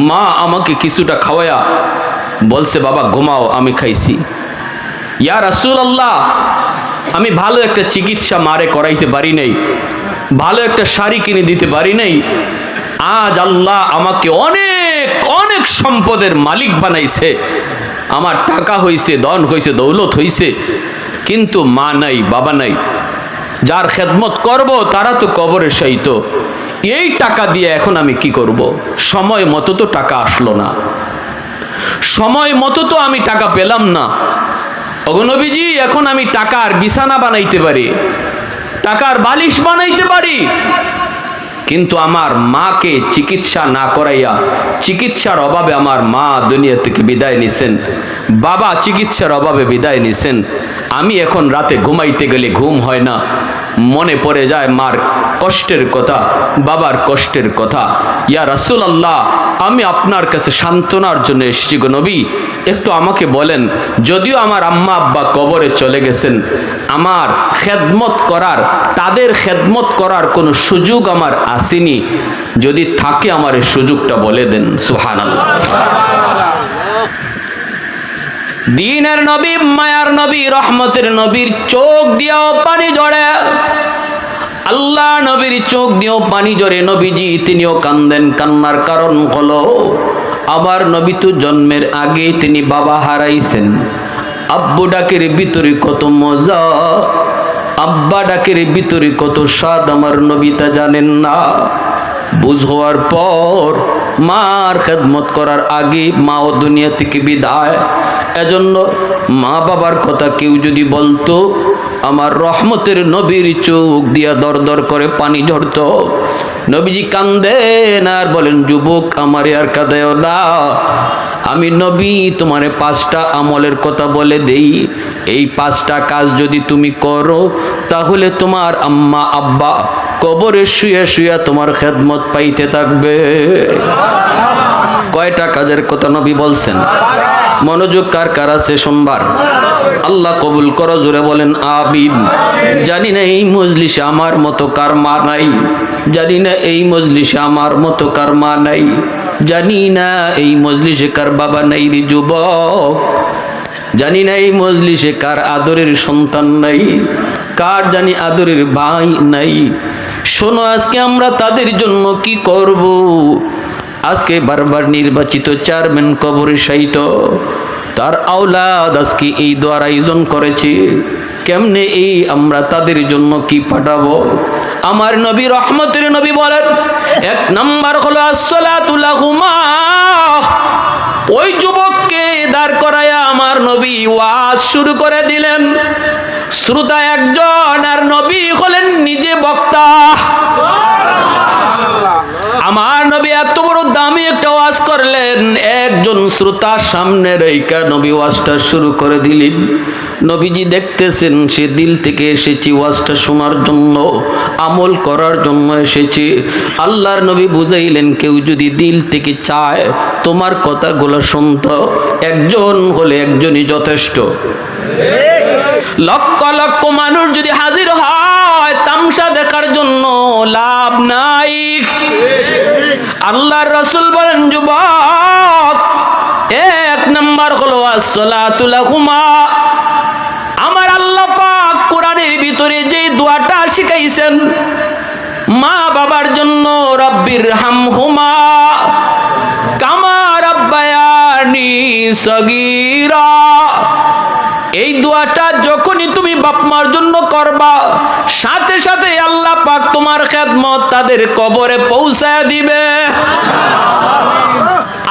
মা আমাকে কিছুটা খাওয়ায়া বলছে, বাবা ঘুমাও, আমি খাইছি। ইয়া রাসূলুল্লাহ, আমি ভালো একটা চিকিৎসা মারে করাইতে পারি নাই, ভালো একটা শাড়ি কিনে দিতে পারি নাই। আজ আল্লাহ আমাকে অনেক অনেক সম্পদের মালিক বানাইছে, আমার টাকা হইছে, ধন হইছে, দৌলত হইছে, কিন্তু মা নাই, বাবা নাই। যার খেদমত করব তারা তো কবরে শায়িত। এই টাকা দিয়ে এখন আমি কি করব? সময় মতো তো টাকা আসলো না, সময় মতো তো আমি টাকা পেলাম না। ওগো নবীজি, এখন আমি টাকার বিছানা বানাইতে পারি, টাকার বালিশ বানাইতে পারি, কিন্তু আমার মাকে চিকিৎসা না করাইয়া, চিকিৎসার অভাবে আমার মা দুনিয়া থেকে বিদায় নিছেন, বাবা চিকিৎসার অভাবে বিদায় নিছেন। আমি এখন রাতে ঘুমাইতে গেলে ঘুম হয় না, মনে পড়ে যায় মার কষ্টের কথা, বাবার কষ্টের কথা। ইয়া রাসূলুল্লাহ, আমি আপনার কাছে সান্ত্বনার জন্য এসেছি গো নবী, একটু আমাকে বলেন, যদিও আমার আম্মা আব্বা কবরে চলে গেছেন, আমার খেদমত করার, তাদের খেদমত করার কোনো সুযোগ আমার আসেনি, যদি থাকে আমার এই সুযোগটা বলে দেন। সুবহানাল্লাহ। দ্বীনের নবী, মায়ার নবী, রহমতের নবীর চোখ দিয়েও পানি ঝরে, আল্লাহ নবীর চোখ দিয়েও পানি ঝরে। নবীজি তিনিও কান্দেন। কান্নার কারণ হলো, আবার নবী তো জন্মের আগে তিনি বাবা হারাইছেন। আব্বু ডাকের ভিতরে কত মজা, আব্বা ডাকের ভিতরে কত স্বাদ আমার নবী তা জানেন না। বুঝ হওয়ার পর মার খেদমত করার আগে মাও দুনিয়া থেকে বিদায়। এজন্য মা বাবার কথা কেউ যদি বলতো, আমার রহমতের নবীর চোখ দিয়া দর দর করে পানি ঝরত। নবীজি কান্দেন আর বলেন, যুবক আমারে আর কাঁদায়ও না, আমি নবী তোমারে 5টা আমলের কথা বলে দেই, এই 5টা কাজ যদি তুমি করো তাহলে তোমার আম্মা আব্বা কবরে শুয়ে শুয়ে তোমার খেদমত পাইতে থাকবে। কয়টা কাজের কথা নবী বলছেন? মনোযোগ কার কার আছে শুনবার? আল্লাহ কবুল করো, জোরে বলেন আমিন। জানি না এই মজলিসে আমার মতো কার মা নাই, জানি না এই মজলিসে আমার মতো কার মা নাই, জানি না এই মজলিসে কার বাবা নাই রে যুবক, জানি না এই মজলিসে কার আদরের সন্তান নাই, কার জানি আদরের ভাই নাই। শোনো, আজকে আমরা তাদের জন্য কি করব? আজকে বারবার নির্বাচিত চেয়ারম্যান কবরে শায়িত, তার আওলাদ আজকে এই দোয়ার আয়োজন করেছে, কেমনে এই আমরা তাদের জন্য কি পাঠাবো? আমার নবী রহমতের নবী বলেন, 1 নাম্বার হলো আসসালাতু লাহুমা। ওই যুবককে দাঁড় করায়া আমার নবী ওয়াজ শুরু করে দিলেন। শ্রোতা একজন আর নবী হলেন নিজে বক্তা। আমার নবী এত বড় দামি একটা ওয়াজ করলেন, একজন শ্রোতার সামনে রেখা নবী ওয়াজটা শুরু করে দিলেন। নবীজি দেখতেছেন সে দিল থেকে এসেছে ওয়াজটা শোনার জন্য, আমল করার জন্য এসেছে। আল্লাহর নবী বুঝাইলেন, কেউ যদি দিল থেকে চায় তোমার কথাগুলো শুনতো, একজন হলে একজনই যথেষ্ট। লক্ষ লক্ষ মানুষ যদি হাজির হয় তামসা দেখার জন্য লাভ নাই। আল্লাহর রাসূল বলেন, যুবক 1 নাম্বার হলো আসসালাতু লাহুমা। আমার আল্লাহ পাক কোরআনের ভিতরে যে দোয়াটা শিখাইছেন মা বাবার জন্য, রব্বির হামহুমা কামা রাব্বায়ানি সগীরা, এই দোয়াটা যখনই তুমি বাপ মার জন্য করবা, সাথে সাথে আল্লাহ পাক তোমার খেদমত তাদের কবরে পৌঁছায় দিবে।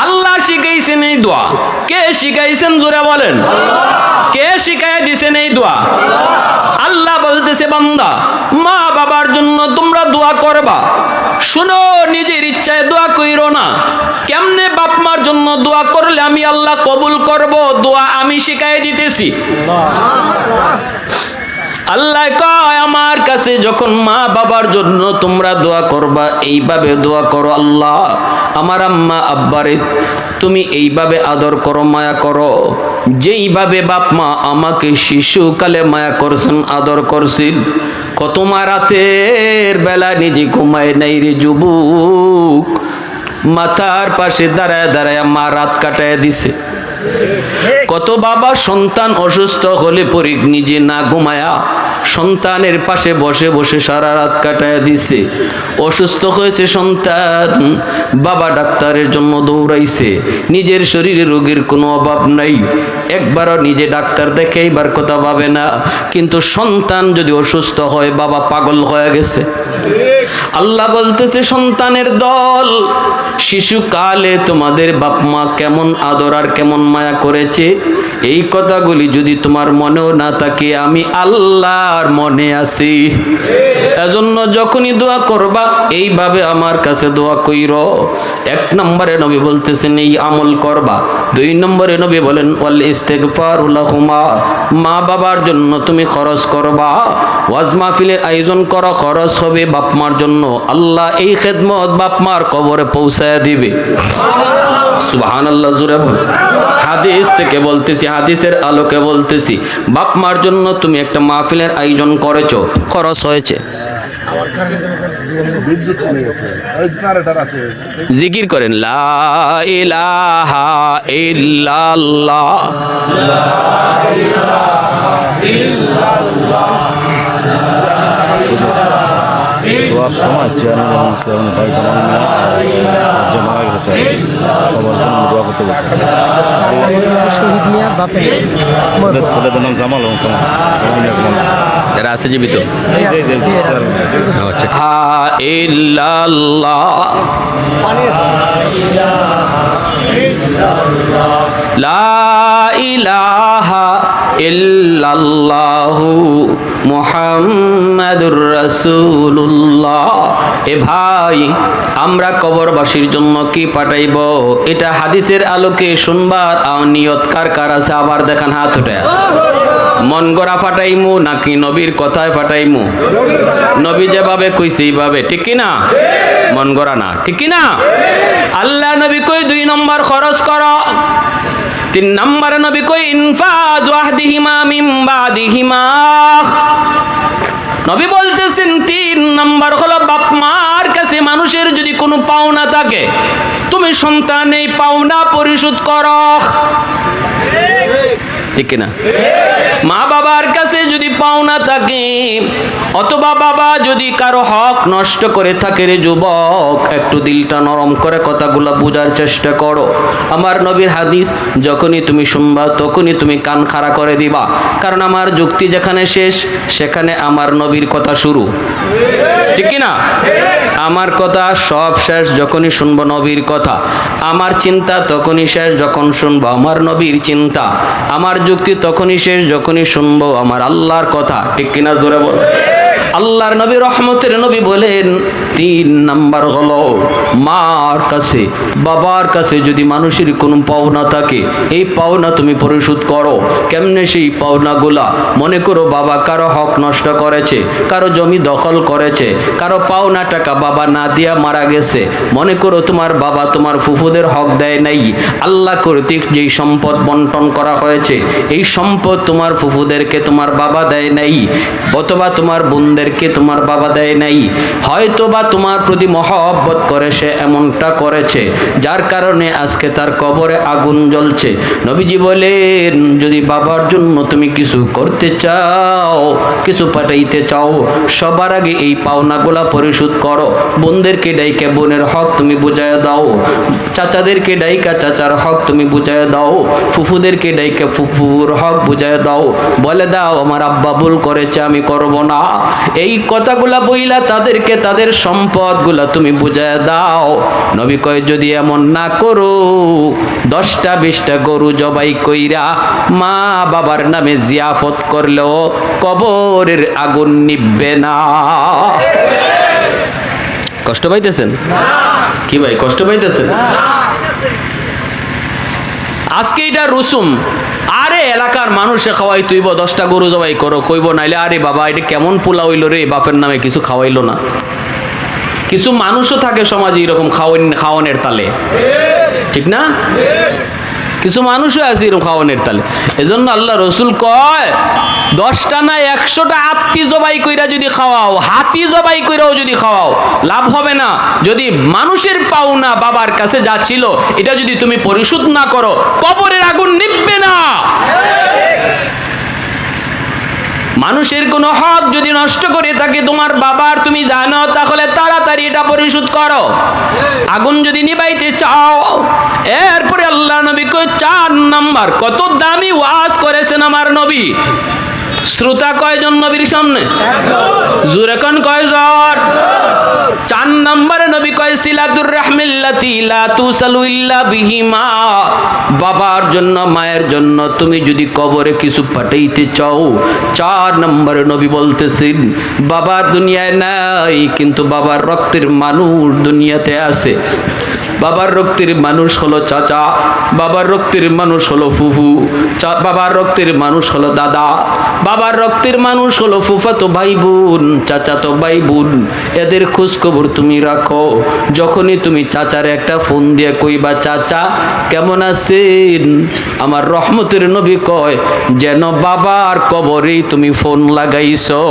আল্লাহ শিখাইছেন এই দোয়া। কে শিখাইছেন জোরে বলেন? কে শিখাই দিছেন এই দোয়া? আল্লাহ বলতেছে, বান্দা মা বাবার জন্য তোমরা দোয়া করবা, শুনো নিজের ইচ্ছায় দোয়া কইরো না। কেমনে বাপ মার জন্য দোয়া করলে আমি আল্লাহ কবুল করব, দোয়া আমি শিখাই দিতেছি। আল্লাহ কয়, আমার কাছে যখন মা বাবার জন্য তোমরা দোয়া করবা, এইভাবে দোয়া করো, আল্লাহ আমার আম্মা আব্বারে তুমি এইভাবে আদর করো, মায়া করো, যেইভাবে বাপ মা আমাকে শিশুকালে মায়া করছেন, আদর করছেন। কত মা রাতের বেলা নিজে ঘুমায় নাই রে যুবক, মাথার পাশে দাঁড়ায় দাঁড়ায় মা রাত কাটায় দিছে। কত বাবা সন্তান অসুস্থ হলে পরে নিজে না ঘুমায়া সন্তানের পাশে বসে বসে সারা রাত কাটায় দিছে। অসুস্থ হয়েছে সন্তান, বাবা ডাক্তারের জন্য দৌড়াইছে। নিজের শরীরে রোগের কোনো অভাব নাই, একবারও নিজে ডাক্তার দেখে এইবার কথা ভাবে না। কিন্তু সন্তান যদি অসুস্থ হয় বাবা পাগল হয়ে গেছে। আল্লাহ বলতেছে, সন্তানের দল, শিশুকালে তোমাদের বাপ মা কেমন আদর আর কেমন মায়া করেছে, এই কথাগুলি যদি তোমার মনেও না থাকে, আমি আল্লাহর মনে আছি। এজন্য যখনই দোয়া করবা এইভাবে আমার কাছে দোয়া কইর। এক নম্বরে নবী বলতেছেন এই আমল করবা। দুই নম্বরে নবী বলেন ওয়াল ইস্তিগফারু লাহুমা, মা বাবার জন্য তুমি খরচ করবা। ওয়াজ মাহফিলের আয়োজন করো, খরচ হবে বাপ মার জন্য। আল্লাহ এই খেদমত বাপ মার কবরে পৌঁছায় দিবে। সুবহানাল্লাহ, জোরে বল। হাদিস থেকে বলতেছি, হাদিসের আলোকে বলতেছি, বাপ মার জন্য তুমি একটা মাহফিলের আয়োজন করেছো, খরচ হয়েছে। জিকির করেন লা ইলাহা ইল্লাল্লাহ, দোয়ার সময় চেয়ারম্যান ভাই জামান যে মারা গেছে সবার জন্য দোয়া করতে বলছে। শহীদ মিয়া বাপের ছেলেদের নাম জামাল এবং কেমন যারা আছে জীবিত। লা ইলাহা ইল্লাল্লাহু মুহাম্মাদুর রাসূলুল্লাহ। এ ভাই, আমরা কবরবাসীর জন্য কি পাঠাইব, এটা হাদিসের আলোকে শুনবার নিয়ত কার কার আছে আবার দেখান হাত উঠে। মন গড়া ফাটাইমু নাকি নবীর কথায় ফাটাইমু? নবী যেভাবে কইছে এইভাবে, ঠিক কি না? মন গড়া না, ঠিক কি না? আল্লাহ নবী কই 2 নম্বর খরচ করো। 3 নম্বরে নবী কই ইনফাজ ওয়াহদিহিমা মিন বাদিহিমা। নবী বলতেছেন 3 নম্বর হলো বাপ মার কাছে মানুষের যদি কোনো পাওনা থাকে, তুমি সন্তান এই পাওনা পরিশোধ করো, ঠিক না? মা বাবার কাছে যদি পাওনা থাকে, অথবা বাবা যদি কারো হক নষ্ট করে থাকে, রে যুবক, একটু দিলটা নরম করে কথাগুলো বোঝার চেষ্টা করো। আমার নবীর হাদিস যখনই তুমি শুনবা তখনই তুমি কান খাড়া করে দিবা, কারণ আমার যুক্তি যেখানে শেষ সেখানে আমার নবীর কথা শুরু, ঠিক না? আমার কথা সব শেষ যখনই শুনবো নবীর কথা, আমার চিন্তা তখনই শেষ যখন শুনবো আমার নবীর চিন্তা, আমার যুক্তি তখনই শেষ যখনই শুনবো আমার আল্লাহর কথা, ঠিক কিনা? জোরে বল। আল্লাহর নবী রহমতের নবী বলেন 3 নাম্বার হলো মার কাছে বাবার কাছে যদি মানুষের কোনো পাওনা থাকে, এই পাওনা তুমি পরিশোধ করো। কেমনে সেই পাওনাগুলা? মনে করো বাবা কারো হক নষ্ট করেছে, কারো জমি দখল করেছে, কারো পাওনা টাকা বাবা না দিয়া মারা গেছে। মনে করো তোমার বাবা তোমার ফুফুদের হক দেয় নাই, আল্লাহ কর্তৃক যেই সম্পদ বন্টন করা হয়েছে এই সম্পদ তোমার ফুফুদেরকে তোমার বাবা দেয় নাই, অথবা তোমার বোনদেরকে তোমার বাবা দেয় নাই, হয়তো বা তোমার প্রতি মহব্বত করে সে এমনটা করেছে যার কারণে আজকে তার কবরে আগুন জ্বলছে। নবীজি বলেন যদি বাবার জন্য তুমি কিছু করতে চাও, কিছু পাঠাইতে চাও, সবার আগে এই পাওনাগুলা পরিশোধ করো। বোনদেরকে ডাইকা বোনের হক তুমি বুঝায় দাও, চাচাদেরকে ডাইকা চাচার হক তুমি বুঝায় দাও, ফুফুদেরকে ডাইকা ফুফুর হক বুঝায় দাও, বলে দাও আমার আব্বা ভুল করেছে আমি করব না। এই কথাগুলা বইলা তাদেরকে তাদের সম্পদগুলা তুমি বুঝায় দাও। নবী কয় যদি এমন না করো, 10টা 20টা গরু জবাই কইরা মা বাবার নামে জিয়াফত করলেও কবরের আগুন নিভবে না। কষ্ট পাইতেছেন কি ভাই? কষ্ট পাইতেছেন? আজকে এটা রসুম। আরে এলাকার মানুষে খাওয়াই তুইব 10টা গরু জবাই করো, কইব নাইলে আরে বাবা এটা কেমন পোলা হইলো রে, বাপের নামে কিছু খাওয়াইলো না। কিছু মানুষও থাকে সমাজে এরকম খাওয়ানের তালে, ঠিক না? কিছু মানুষও আছে এরকম খাওয়ানোর তালে। এজন্য আল্লাহ রসুল কয় 10টা না 100টা আত্মি জবাই কইরা যদি খাওয়াও, হাতি জবাই কইরাও যদি খাওয়াও, লাভ হবে না। যদি মানুষের পাওনা বাবার কাছে যা ছিল এটা যদি তুমি পরিশোধ না করো, কবরের আগুন নিভবে না। মানুষের কোনো হক যদি নষ্ট করে থাকে তোমার বাবার, তুমি জানো, তাহলে তাড়াতাড়ি এটা পরিশোধ করো। আগুন যদি নিবাইতে চাও, এরপরে আল্লাহ নবী কয় 4 নাম্বার, কত দামি ওয়াজ করেছেন আমার নবী। শ্রোতা কয়জন নবীর সামনে? জোরে কোন কয়জন? 4 নম্বরে নবী কয় সিলাতুর রাহমিল্লাতি লা তুসালু ইল্লা বিহিমা। বাবার জন্য মায়ের জন্য তুমি যদি কবরে কিছু পাঠাইতে চাও, 4 নম্বরে নবী বলতেছেন বাবা দুনিয়ায় নাই, কিন্তু বাবার রক্তের মানুষ দুনিয়াতে আছে। বাবার রক্তের মানুষ হলো চাচা, বাবার রক্তের মানুষ হলো ফুফু, বাবার রক্তের মানুষ হলো দাদা, বাবার রক্তের মানুষ হলো ফুফাতো ভাই বোন, চাচাতো ভাই বোন। এদের খোঁজ খবর তুমি রাখো। যখনই তুমি চাচার একটা ফোন দিয়ে কইবা চাচা কেমন আছেন, আমার রহমতের নবী কয় যেন বাবার কবরেই তুমি ফোন লাগাইছো।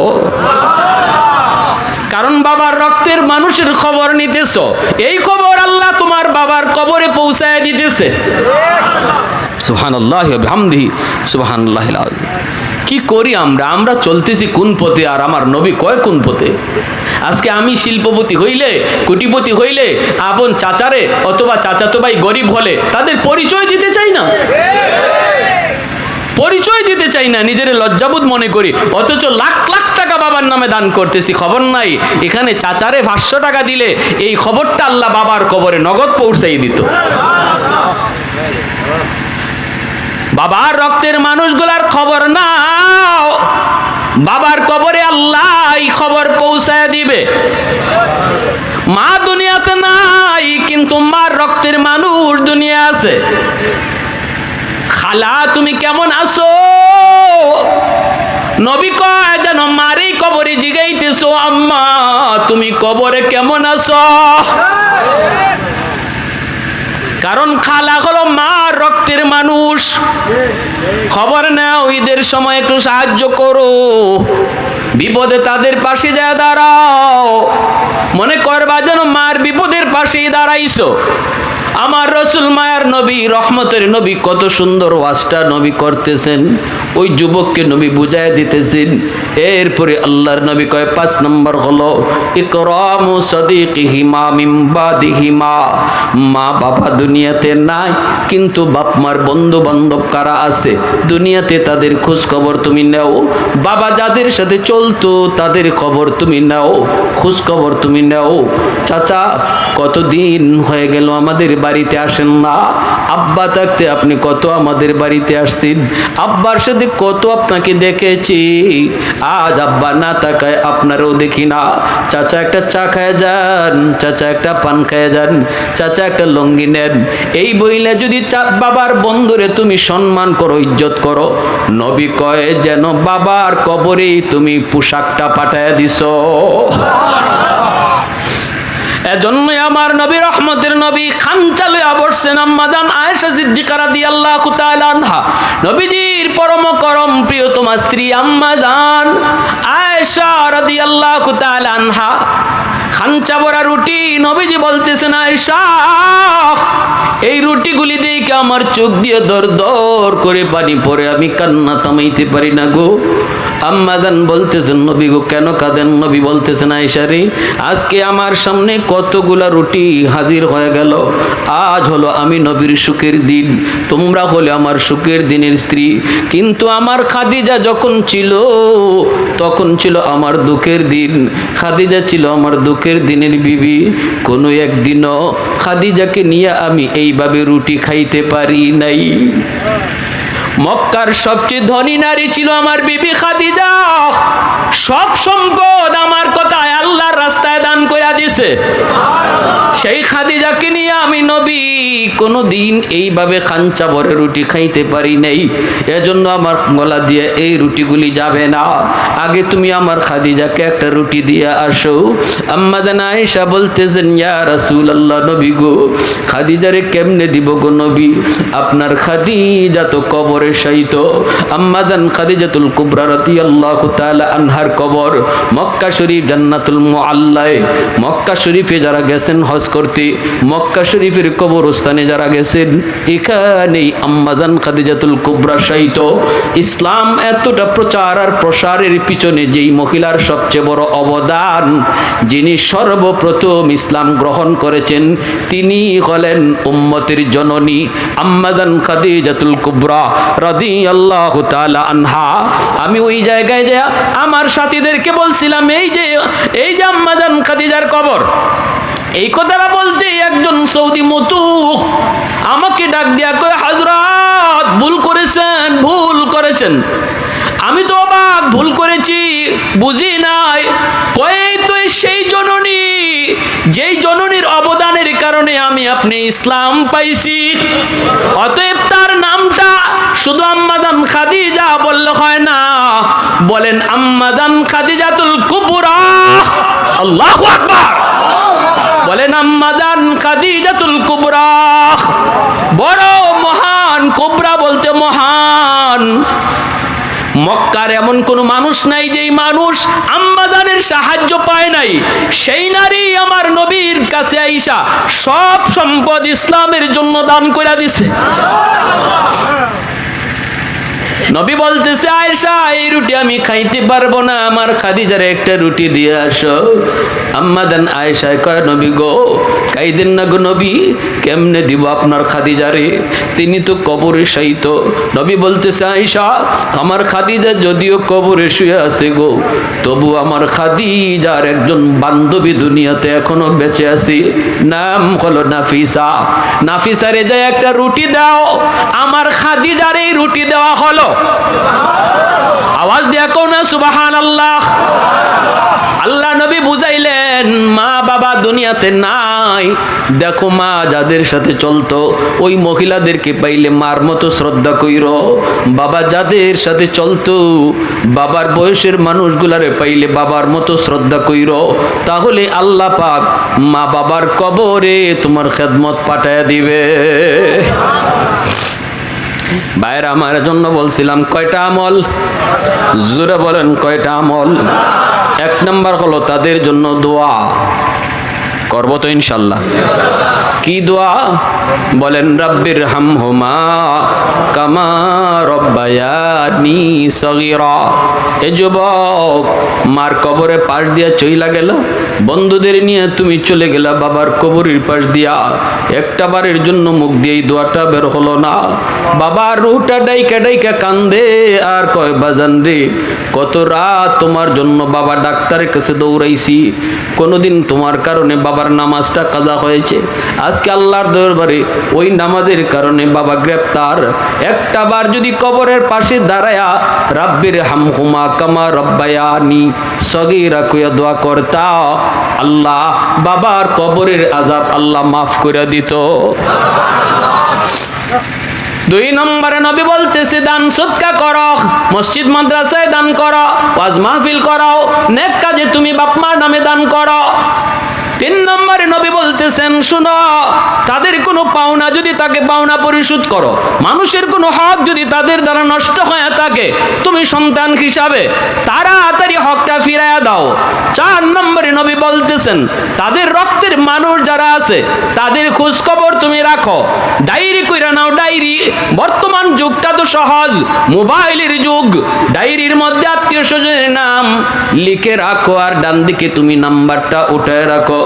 কারণ বাবার রক্তের মানুষের খবর নিতেছ, এই খবর আল্লাহ তোমার বাবার কবরে পৌঁছায় দিতেছে। সুবহানাল্লাহি ওয়া বিহামদিহি সুবহানাল্লাহিল আযীম। কি করি আমরা চলতেছি কোন পথে, আর আমার নবী কয় কোন পথে। আজকে আমি শিল্পপতি হইলে, কোটিপতি হইলে, আপন চাচারে অথবা চাচাতো ভাই গরিব হলে তাদের পরিচয় দিতে চাই না, পরিচয় দিতে চাই না, নিজের লজ্জাবোধ মনে করি। অথচ লাখ লাখ টাকা বাবার নামে দান করতেছি, খবর নাই এখানে চাচারে 500 টাকা দিলে এই খবরটা আল্লাহ বাবার কবরে নগদ পৌঁছাই দিত। বাবার রক্তের মানুষগুলার খবর নাও, বাবার কবরে আল্লাহ এই খবর পৌঁছায় দিবে। মা দুনিয়াতে নাই, কিন্তু মার রক্তের মানুষ দুনিয়া আছে। খালা তুমি কেমন আছো, নবী কয় যেন মারেই কবরে জিগাইতেছো আম্মা তুমি কবরে কেমন আছো। কারণ খালা হলো মার রক্তের মানুষ। খবর নাও, ঈদের সময় একটু সাহায্য করো, বিপদে তাদের পাশে যায় দাঁড়াও, মনে করবা যেন মার বিপদের পাশেই দাঁড়াইছো। আমার রসুল মায়ার নবী রহমতের নবী কত সুন্দর ওয়াজটা নবী করতেছেন, ওই যুবককে নবী বুঝায় দিতেছেন। এরপরে আল্লাহর নবী কয় 5 নম্বর হলো ইকরামু সাদিকিহিমা মিন বাদিহিমা। মা বাবা দুনিয়াতে নাই, কিন্তু বাপ মার বন্ধু বান্ধব কারা আছে দুনিয়াতে তাদের খোঁজ খবর তুমি নাও। বাবা যাদের সাথে চলতো তাদের খবর তুমি নাও, খোঁজ খবর তুমি নাও। চাচা কতদিন হয়ে গেল আমাদের বাড়িতে আসেন না, আব্বা থাকতে আপনি কত আমাদের বাড়িতে আসছেন, আব্বার সাথে কত আপনাকে দেখেছি, আজ আব্বা না তাকায় আপনারও দেখি না। চাচা একটা চা খায় যান, চাচা একটা পান খায় যান, চাচা একটা লঙ্গি নেন। এই বইলে যদি বাবার বন্ধুরে তুমি সম্মান করো, ইজ্জত করো, নবী কয় যেন বাবার কবরেই তুমি পোশাকটা পাঠায় দিছো। এজন্যই আমার নবী রহমতের নবী খানচালে বসছেন আম্মা জান আয়েশা সিদ্দিকা রাদিয়াল্লাহু তাআলা আনহা, নবীজির পরম করম প্রিয়তমা স্ত্রী আম্মা জান আয়েশা রাদিয়াল্লাহু তাআলা আনহা। খানচা ভরা রুটি, নবীজি বলতেছেন আয়েশা এই রুটিগুলি দেখে আমার চোখ দিয়ে দর দর করে পানি পড়ে, আমি কান্না থামাইতে পারি না গো। আম্মা জান বলতেছেন নবী গো কেন কাঁদেন? নবী বলতেছেন আয়েশা রে, আজকে আমার সামনে কতগুলা রুটি হাজির হয়ে গেল, আজ হলো আমি নবীর সুখের দিন, তোমরা হলে আমার সুখের দিনের স্ত্রী, কিন্তু আমার খাদিজা যখন ছিল তখন ছিল আমার দুঃখের দিন, খাদিজা ছিল আমার দুঃখের দিনের বিবি। কোনো একদিনও খাদিজাকে নিয়ে আমি এইভাবে রুটি খাইতে পারি নাই। মক্কার সবচেয়ে ধনী নারী ছিল আমার বিবি খাদিজা। সব সম্পদ আমার কথায় আল্লাহর রাস্তায় দান করে দিছে। সেই খাদিজাকে নিয়ে আমি নবী কোনোদিন এইভাবে খাঞ্চা ভরে রুটি খাইতে পারি নাই। এজন্য আমার গলা দিয়ে এই রুটিগুলি যাবে না। আগে তুমি আমার খাদিজাকে একটা রুটি দিয়ে আসো। আম্মা জান আয়েশা বলতেছেন, ইয়া রাসূলুল্লাহ, নবী গো, খাদিজারে কেমনে দিব গো নবী? আপনার খাদিজা তো কবরে শায়িত। আম্মা জান খাদিজাতুল কুবরা রাদিয়াল্লাহু তাআলা আনহার কবর মক্কা শরীফ জান্নাতুল মুআল্লায়। মক্কা শরীফে যারা গেছেন হজ করতে, মক্কা শরীফের কবরস্থানে যারা গেছেন, এখানেই আম্মা জান খাদিজাতুল কুবরা শায়িত। ইসলাম এতটা প্রচার আর প্রসারের পিছনে যেই মহিলার সবচেয়ে বড় অবদান, যিনি সর্বপ্রথম ইসলাম গ্রহণ করেছেন, তিনি হলেন উম্মতের জননী আম্মা জান খাদিজাতুল কুবরা রাদিয়াল্লাহু তাআলা আনহা। আমি ওই জায়গায় যে আমার সাথীদেরকে বলছিলাম, এই যে আম্মা জান খাদিজার কবর, এই কথাটা বলতে একজন সৌদি মতুক আমাকে ডাক দিয়া কয়, হযরত ভুল করেছেন। আমি তো অবাক, ভুল করেছি, বুঝি নাই। কয় তো সেই জননী, যেই জননীর অবদানের কারণে আমি আপনি ইসলাম পাইছি। অতএব তার নামটা শুধু আম্মা জান খাদিজা বললে হয় না, বলেন আম্মা জান খাদিজাতুল কুবরা। আল্লাহু আকবার। বলেন আম্মা জান খাদিজাতুল কুবরা। বড় মহান, কুবরা বলতে মহান। মক্কার এমন কোন মানুষ নাই যেই মানুষ আম্মা জানের সাহায্য পায় নাই। সেই নারী আমার নবীর কাছে আইসা সব সম্পদ ইসলামের জন্য দান করে দিছে। নবী বলতেছে, আয়েশা, এই রুটি আমি খাইতে পারবো না, আমার খাদিজারে একটা রুটি দিয়ে আসো। আম্মা জান আয়েশা কয়, নবী গো, খাইদেন না গো নবী, কেমনে দিব আপনার খাদিজারে? তিনি তো কবরে শায়িত। নবী বলতেছে, আয়েশা, আমার খাদিজা যদিও কবরে শুয়ে আছে গো, তবু আমার খাদিজার একজন বান্ধবী দুনিয়াতে এখনো বেঁচে আছে, নাম হলো নাফিসা। নাফিসারে যায় একটা রুটি দাও। আমার খাদিজার এই রুটি দেওয়া হলো। আওয়াজ দিয়া কোন সুবহানাল্লাহ। আল্লাহ নবী বুঝাইলেন, মা বাবা দুনিয়াতে নাই, দেখো মা যাদের সাথে চলতো ওই মহিলাদেরকে পাইলে মার মতো শ্রদ্ধা কইরো। বাবা যাদের সাথে চলতো, বাবার বয়সের মানুষগুলারে পাইলে বাবার মতো শ্রদ্ধা কইরো। তাহলে আল্লাহ পাক মা বাবার কবরে তোমার খেদমত পাঠায়া দিবে। ভাইরা, আমার জন্য বলছিলাম কয়টা আমল? জোরে বলেন, কয়টা আমল? এক নাম্বার হলো তাদের জন্য দোয়া করব তো ইনশাল্লাহ। কি দোয়া? বলেন, রাব্বির হামহুমা কামা রব্বায়ানি সগীরা। এ যুবক, মার কবরে পাশ দিয়া চইলা গেল, বন্ধুদের নিয়ে তুমি চলে গেলা বাবার কবরের পাশ দিয়া, একটা বারের জন্য মুখ দিয়ে দোয়াটা বের হলো না। বাবার রুটা ডাইকা ডাইকা কান্দে আর কয়, বাজান রে, কত রাত তোমার জন্য বাবা ডাক্তারের কাছে দৌড়াইছি, কোনোদিন তোমার কারণে বাবার নামাজটা কাজা হয়েছে, আজকে আল্লাহর দরবারে ওই নামাজের কারণে বাবা গ্রেপ্তার। একটা বার যদি কবরের পাশে দাঁড়ায়া রাব্বির হামহুমা কামা রব্বায়ানি সগীরা কইয়া দোয়া করতা, আল্লাহ বাবার কবরের আযাব আল্লাহ মাফ করে দিত। দুই নম্বরে নবী বলতেছে, দান সদকা করো, মসজিদ মাদ্রাসায় দান করো, ওয়াজ মাহফিল করো, নেক কাজে তুমি বাপ মার নামে দান করো। তিন নম্বরে নবী বলতেছেন, শুনো, তাদের কোনো পাওনা যদি তাকে পাওনা পরিশোধ করো, মানুষের কোনো হক যদি তাদের দ্বারা নষ্ট হয়ে থাকে, তুমি সন্তান হিসাবে তাড়াতাড়ি হকটা ফিরাইয়া দাও। চার নম্বরে নবী বলতেছেন, তাদের রক্তের মানুষ যারা আছে তাদের খোঁজ খবর তুমি রাখো, ডায়েরি কইরা নাও। ডায়েরি, বর্তমান যুগটা তো সহজ, মোবাইলের যুগ। ডায়েরির মধ্যে আত্মীয় স্বজনের নাম লিখে রাখো, আর ডান দিকে তুমি নাম্বারটা উঠায় রাখো,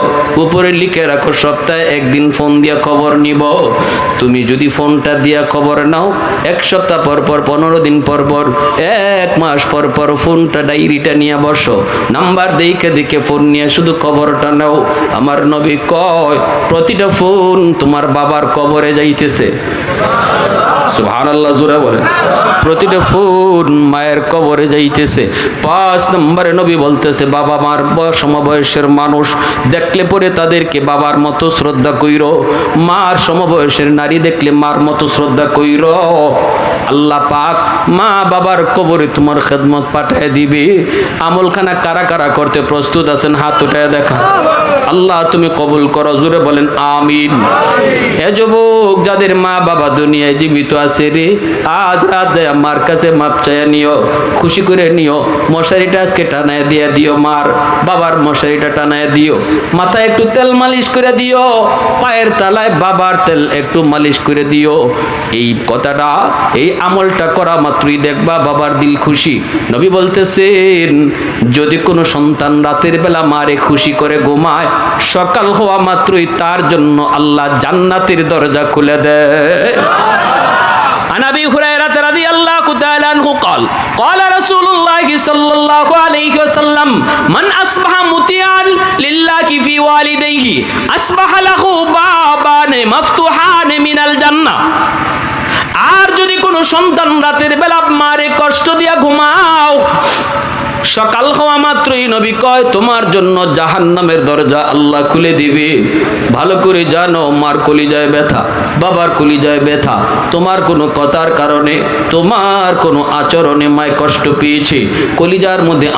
উপরে লিখে রাখো, সপ্তাহে একদিন ফোন দিয়া খবর নিও। নিব। তুমি যদি ফোনটা দিয়া খবর নাও, 1 সপ্তাহ পর পর, 15 দিন পর পর, 1 মাস পর পর ফোনটা ডায়েরিটা নিয়ে বসো, নাম্বার দেখে দেখে ফোন নিয়ে শুধু খবরটা নাও। আমার নবী কয় প্রতিটা ফোন তোমার বাবার কবরে যাইতেছে। সুবহানাল্লাহ, জোরে বলেন। প্রতিটা ফোন মায়ের কবরে যাইতেছে। 5 নম্বরে নবী বলতেছে বাবা মার সমবয়সের মানুষ দেখলে পরে তাদেরকে বাবার মতো শ্রদ্ধা কইরো, মার সমবয়সের নারী দেখলে মার মতো শ্রদ্ধা কইরো। আল্লাহ পাক মা বাবার কবরে তোমার খেদমত পাঠায় দিবে। আমলখানা কারা কারা করতে প্রস্তুত আছেন? হাত উঠায় দেখা। আল্লাহ তুমি কবুল করো, জোরে বলেন আমিন। এ যুবক যাদের মা বাবা দুনিয়ায় জীবিত আছে রে, আজ রাত আমার কাছে মাপ চাইয়া নিও, খুশি করে নিও। মশারিটা আজকে টানায় দিয়ে দিও, মার বাবার মশারিটা টানায় দিও। মাথায় একটু তেল মালিশ করে দিও, পায়ের তলায় বাবার তেল একটু মালিশ করে দিও। এই কথাটা, এই আমলটা করা মাত্রই দেখবা বাবার দিল খুশি। নবী বলতেছেন যদি কোনো সন্তান রাতের বেলা মারে খুশি করে ঘুমায়, সকাল হওয়া মাত্রই তার জন্য আল্লাহ জান্নাতের দরজা খুলে দেয়। عن أبي هريرة رضي الله تعالى عنه قال قال رسول الله صلى الله عليه وسلم من أصبح مطيعا لله في والديه أصبح له بابان مفتوحان من الجنة। আর যদি কোনো সন্তান রাতের বেলা মারে কষ্ট দিয়া ঘুমাও, সকাল হওয়া মাত্রই নবী কয় তোমার জন্য জাহান্নামের দরজা আল্লাহ খুলে দিবে। ভালো করে জানো, মার কলিজায় ব্যথা, বাবার কলিজায় ব্যথা, তোমার কোনো কথার কারণে, তোমার কোনো আচরণে মায় কষ্ট পেয়েছে, কলিজার মধ্যে